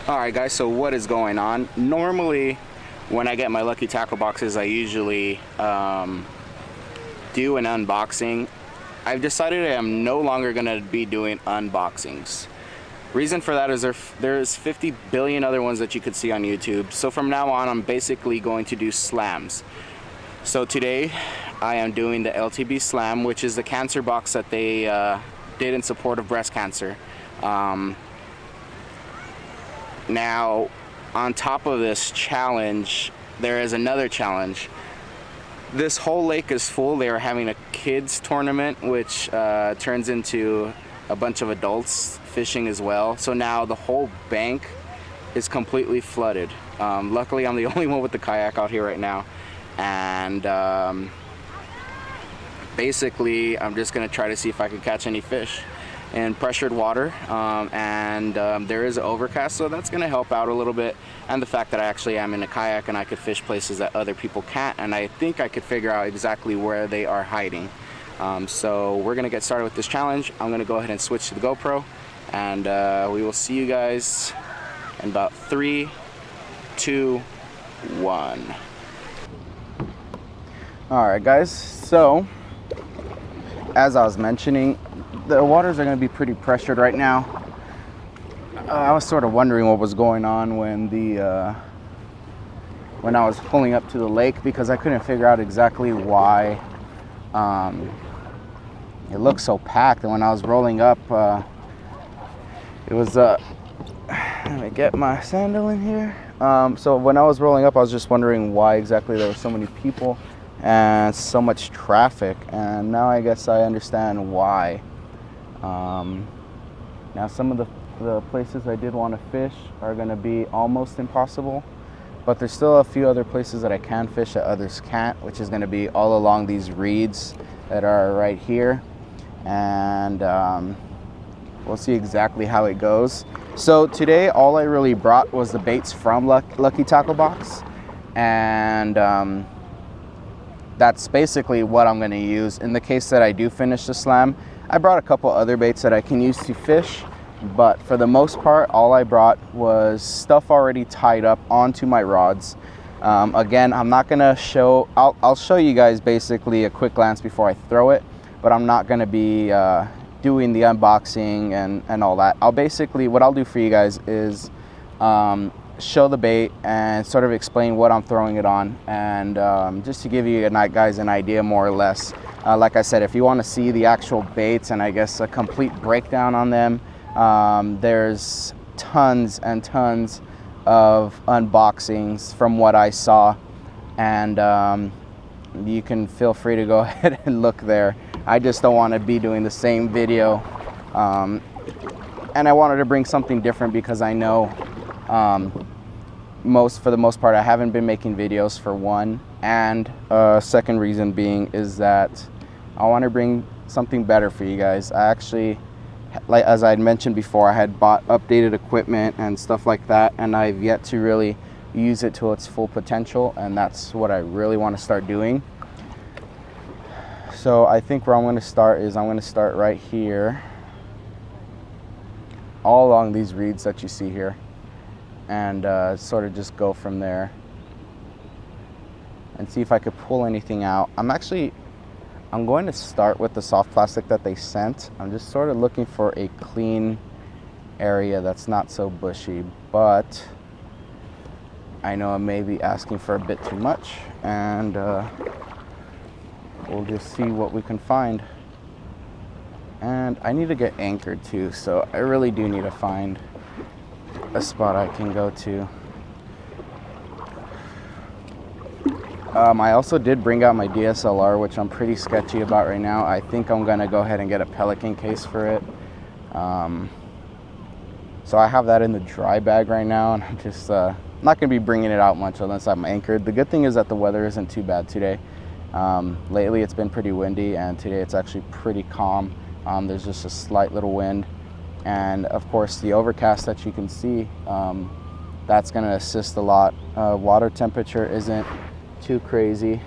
Alright guys, so what is going on? Normally when I get my lucky tackle boxes, I usually do an unboxing. I've decided I am no longer going to be doing unboxings. Reason for that is there's 50 billion other ones that you could see on YouTube. So from now on, I'm basically going to do slams. So today I am doing the LTB slam, which is the cancer box that they did in support of breast cancer. Now, on top of this challenge, there is another challenge. This whole lake is full. They are having a kids tournament, which turns into a bunch of adults fishing as well. So now the whole bank is completely flooded. Luckily, I'm the only one with the kayak out here right now. And basically, I'm just gonna try to see if I can catch any fish in pressured water, there is an overcast, so that's going to help out a little bit, and the fact that I actually am in a kayak and I could fish places that other people can't, and I think I could figure out exactly where they are hiding. So we're going to get started with this challenge. I'm going to go ahead and switch to the GoPro, and we will see you guys in about 3, 2, 1. Alright guys, so as I was mentioning, the waters are going to be pretty pressured right now. I was sort of wondering what was going on when I was pulling up to the lake, because I couldn't figure out exactly why it looked so packed. And when I was rolling up, it was let me get my sandal in here. So when I was rolling up, I was just wondering why exactly there were so many people and so much traffic, and now I guess I understand why. Now some of the places I did want to fish are going to be almost impossible, but there's still a few other places that I can fish that others can't, which is going to be all along these reeds that are right here, and we'll see exactly how it goes. So today all I really brought was the baits from Lucky Tackle Box, and that's basically what I'm going to use in the case that I do finish the slam. I brought a couple other baits that I can use to fish, but for the most part, all I brought was stuff already tied up onto my rods. Again, I'm not gonna show, I'll show you guys basically a quick glance before I throw it, but I'm not gonna be doing the unboxing and all that. What I'll do for you guys is show the bait and sort of explain what I'm throwing it on, and just to give you guys an idea more or less. Like I said, if you want to see the actual baits and I guess a complete breakdown on them, there's tons and tons of unboxings from what I saw, and you can feel free to go ahead and look there. I just don't want to be doing the same video, and I wanted to bring something different because I know for the most part I haven't been making videos, for one, and second reason being is that I want to bring something better for you guys. I actually, like as I had mentioned before, I had bought updated equipment and stuff like that, and I've yet to really use it to its full potential, and that's what I really want to start doing. So I think where I'm going to start is I'm going to start right here, all along these reeds that you see here, and sort of just go from there and see if I could pull anything out. I'm going to start with the soft plastic that they sent. I'm just sort of looking for a clean area that's not so bushy, but I know I may be asking for a bit too much, and we'll just see what we can find. And I need to get anchored too, so I really do need to find a spot I can go to. I also did bring out my DSLR, which I'm pretty sketchy about right now. I think I'm gonna go ahead and get a Pelican case for it. So I have that in the dry bag right now, and I'm just not gonna be bringing it out much unless I'm anchored. The good thing is that the weather isn't too bad today. Lately it's been pretty windy, and today it's actually pretty calm. There's just a slight little wind, and of course the overcast that you can see, that's gonna assist a lot. Water temperature isn't too crazy.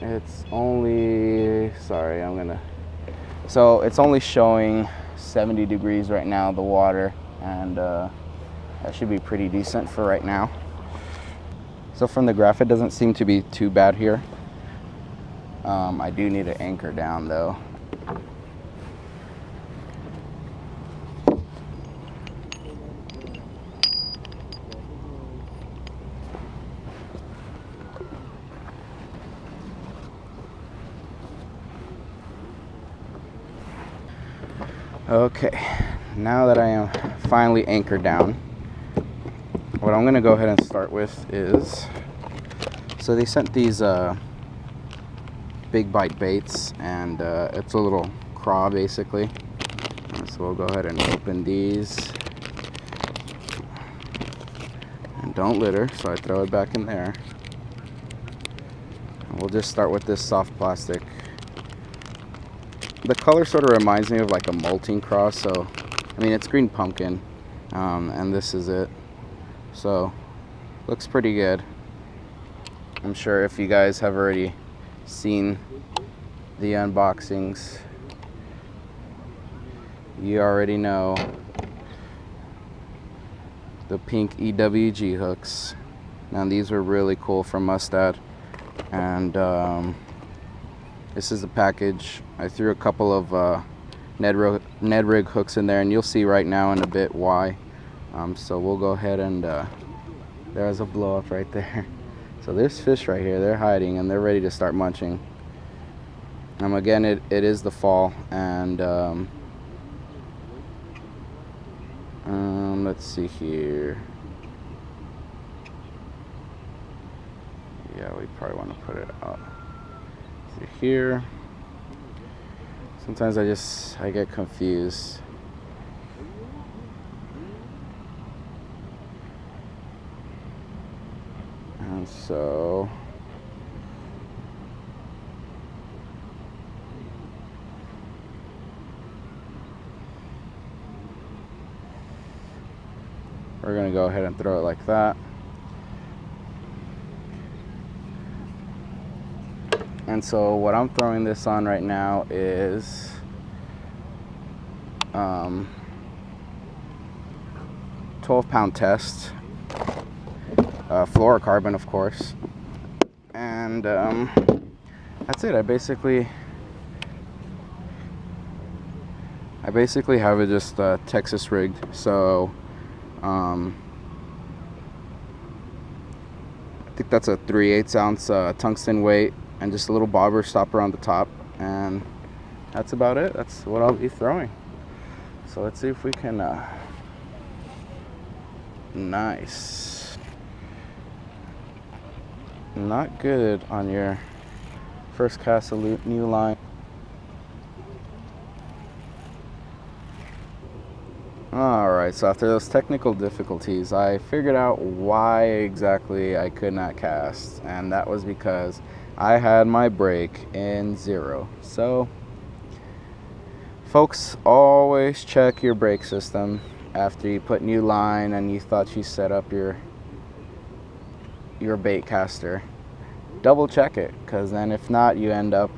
It's only, sorry, I'm gonna So it's only showing 70 degrees right now, the water, and that should be pretty decent for right now. So from the graph, it doesn't seem to be too bad here. I do need to anchor down though. Okay, now that I am finally anchored down, what I'm gonna go ahead and start with is, so they sent these big bite baits, and it's a little craw basically. So we'll go ahead and open these, and don't litter, so I throw it back in there. And we'll just start with this soft plastic. The color sort of reminds me of like a molting craw, so I mean it's green pumpkin, and this is it. So looks pretty good. I'm sure if you guys have already seen the unboxings, you already know the pink EWG hooks. Now these were really cool from Mustad, and this is the package. I threw a couple of Ned rig hooks in there, and you'll see right now in a bit why. So we'll go ahead and there's a blow up right there. So there's fish right here. They're hiding and they're ready to start munching. Again, it is the fall, and let's see here. Yeah, we probably want to put it up here. Sometimes I get confused. And so we're gonna go ahead and throw it like that. And so what I'm throwing this on right now is 12-pound test, fluorocarbon of course, and that's it. I basically have it just Texas rigged. So I think that's a 3/8 ounce tungsten weight, and just a little bobber stopper on the top, and that's about it. That's what I'll be throwing. So let's see if we can nice. Not good on your first cast of new line. Alright, so after those technical difficulties, I figured out why exactly I could not cast, and that was because I had my brake in 0. So folks, always check your brake system after you put new line and you thought you set up your bait caster. Double check it, because then if not, you end up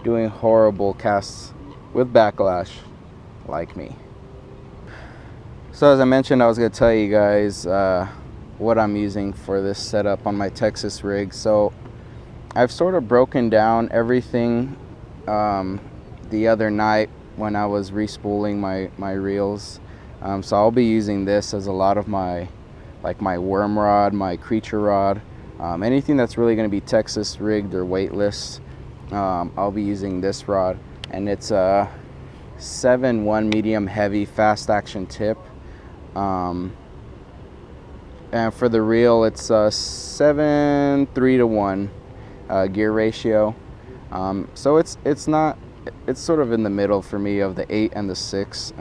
doing horrible casts with backlash like me. So as I mentioned, I was going to tell you guys what I'm using for this setup on my Texas rig. So I've sort of broken down everything the other night when I was respooling my reels. So I'll be using this as a lot of my worm rod, my creature rod, anything that's really going to be Texas rigged or weightless. I'll be using this rod, and it's a 7/1 medium heavy fast action tip. And for the reel, it's a 7:3 to 1 gear ratio. So it's sort of in the middle for me of the 8 and the 6.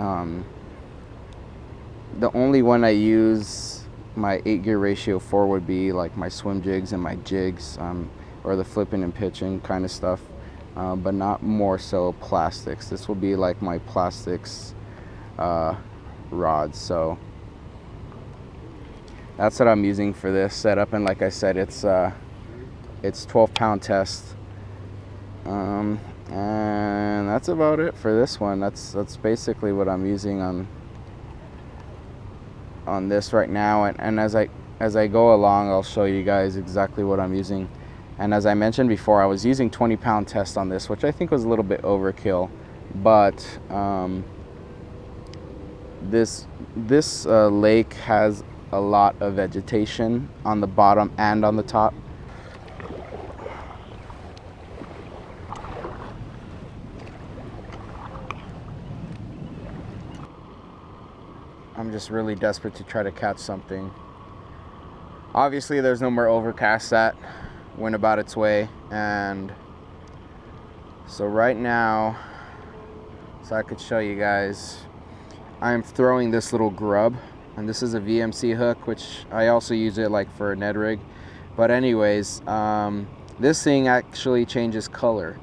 The only one I use my 8 gear ratio for would be like my swim jigs and my jigs, or the flipping and pitching kind of stuff, but not more so plastics. This will be like my plastics rods. So that's what I'm using for this setup, and like I said, it's 12-pound test. And that's about it for this one. That's basically what I'm using on this right now, and as I go along, I'll show you guys exactly what I'm using. And as I mentioned before, I was using 20-pound test on this, which I think was a little bit overkill, but this lake has a lot of vegetation on the bottom and on the top. I'm just really desperate to try to catch something. Obviously there's no more overcast that went about its way, and so right now, so I could show you guys, I'm throwing this little grub, and this is a VMC hook, which I also use it like for a Ned rig. But anyways, this thing actually changes color,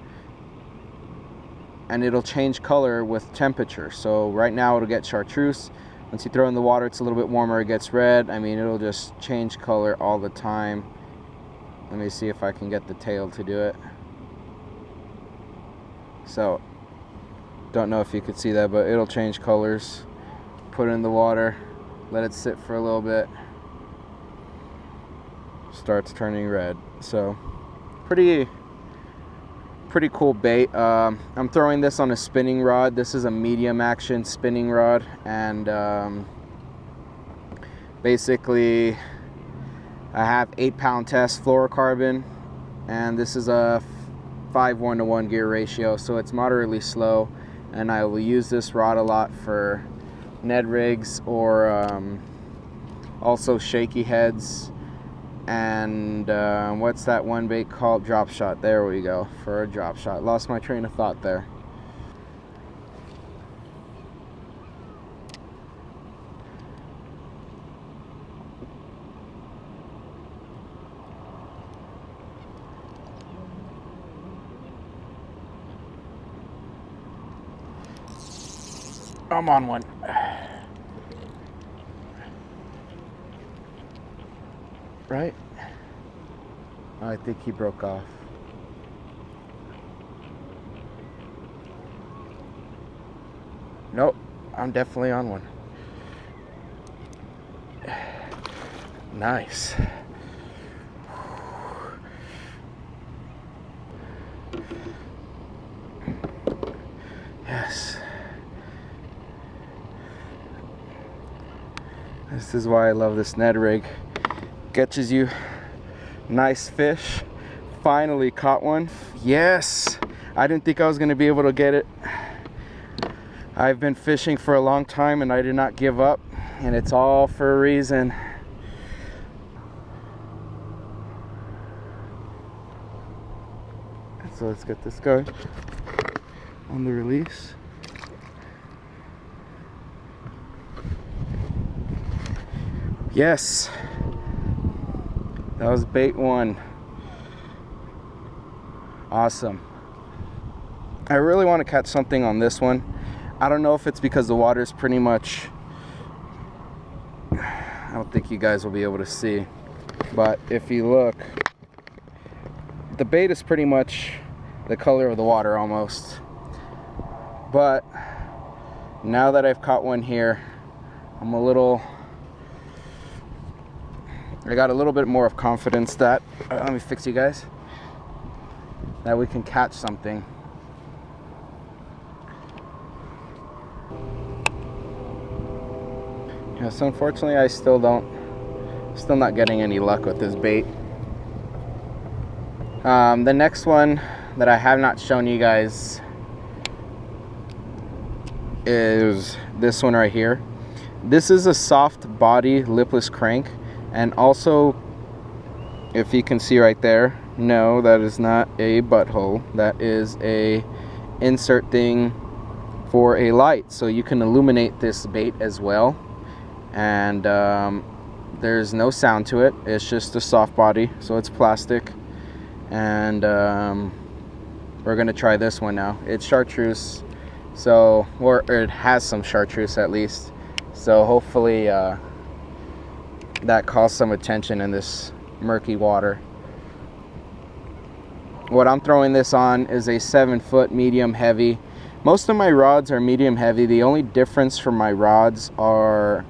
and it'll change color with temperature. So right now it'll get chartreuse. Once you throw it in the water, it's a little bit warmer, it gets red. I mean, it'll just change color all the time. Let me see if I can get the tail to do it. So, don't know if you could see that, but it'll change colors. Put it in the water, let it sit for a little bit. Starts turning red. So, pretty cool bait. I'm throwing this on a spinning rod. This is a medium action spinning rod, and basically I have 8-pound test fluorocarbon, and this is a 5:1 gear ratio, so it's moderately slow, and I will use this rod a lot for Ned rigs, or also shaky heads. And what's that one bait called? Drop shot. There we go, for a drop shot. Lost my train of thought there. I'm on one. Right? Oh, I think he broke off. Nope, I'm definitely on one. Nice. Yes. This is why I love this Ned rig. Catches you nice fish. Finally caught one. Yes, I didn't think I was gonna be able to get it. I've been fishing for a long time and I did not give up, and it's all for a reason. So let's get this guy on the release. Yes, that was bait one. Awesome. I really want to catch something on this one. I don't know if it's because the water is pretty much, I don't think you guys will be able to see, but if you look, the bait is pretty much the color of the water almost. But now that I've caught one here, I got a little bit more of confidence that, let me fix you guys, that we can catch something. Yeah, so unfortunately I still not getting any luck with this bait. The next one that I have not shown you guys is this one right here. This is a soft body lipless crank, and also, if you can see right there, no, that is not a butthole. That is a insert thing for a light, so you can illuminate this bait as well. And there's no sound to it. It's just a soft body, so it's plastic. And we're gonna try this one now. It's chartreuse, so, or it has some chartreuse at least. So hopefully that calls some attention in this murky water. What I'm throwing this on is a 7-foot medium heavy. Most of my rods are medium heavy. The only difference from my rods are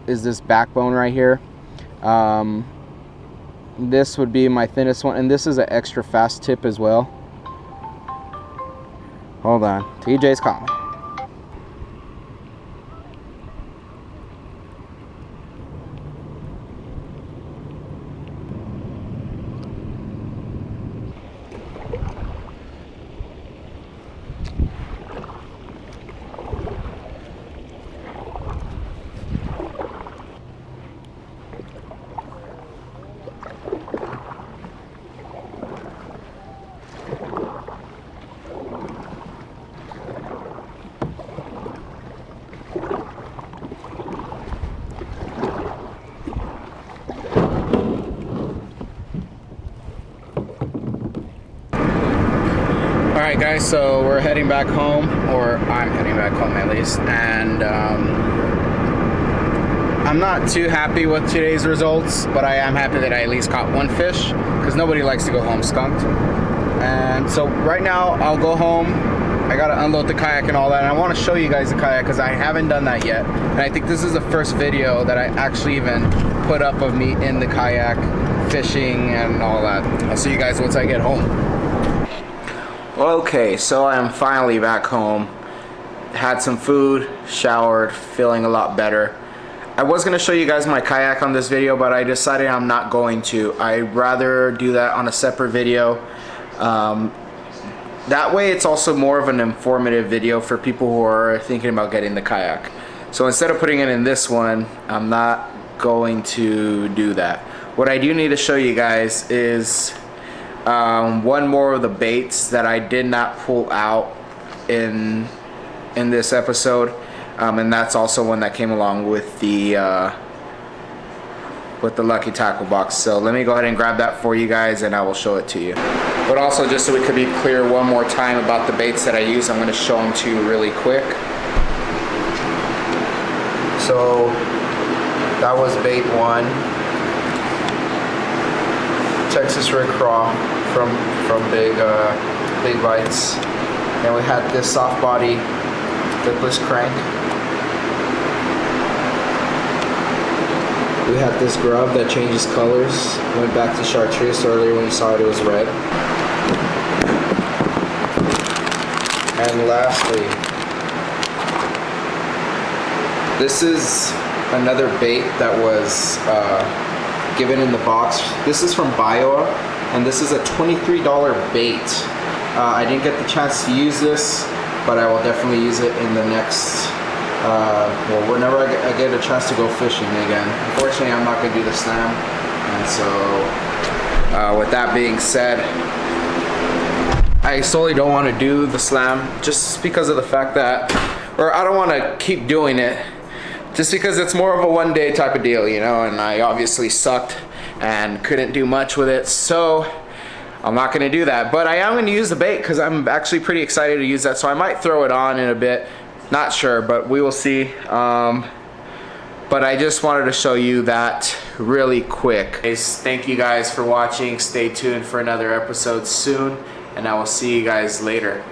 is this backbone right here. This would be my thinnest one, and this is an extra fast tip as well. Hold on, TJ's calling. Alright guys, so we're heading back home, or I'm heading back home at least, and I'm not too happy with today's results, but I am happy that I at least caught one fish, because nobody likes to go home skunked. And so right now I'll go home. I gotta unload the kayak and all that, and I want to show you guys the kayak because I haven't done that yet, and I think this is the first video that I actually even put up of me in the kayak fishing and all that. I'll see you guys once I get home. Okay, so I am finally back home. Had some food, showered, feeling a lot better. I was going to show you guys my kayak on this video, but I decided I'm not going to. I'd rather do that on a separate video. That way it's also more of an informative video for people who are thinking about getting the kayak. So instead of putting it in this one, I'm not going to do that. What I do need to show you guys is one more of the baits that I did not pull out in this episode, and that's also one that came along with the Lucky Tackle box. So let me go ahead and grab that for you guys, and I will show it to you. But also, just so we could be clear one more time about the baits that I use, I'm going to show them to you really quick. So that was bait 1. Texas Red Craw from Big Bites, and we had this soft body lipless crank. We had this grub that changes colors. Went back to chartreuse earlier when you saw it was red. And lastly, this is another bait that was given in the box. This is from Bio, and this is a $23 bait. I didn't get the chance to use this, but I will definitely use it in the next, well, whenever I get a chance to go fishing again. Unfortunately, I'm not going to do the slam, and so with that being said, I solely don't want to do the slam just because of the fact that, or I don't want to keep doing it, just because it's more of a one-day type of deal, you know, and I obviously sucked and couldn't do much with it, so I'm not gonna do that. But I am gonna use the bait because I'm actually pretty excited to use that, so I might throw it on in a bit. Not sure, but we will see. But I just wanted to show you that really quick. Thank you guys for watching. Stay tuned for another episode soon, and I will see you guys later.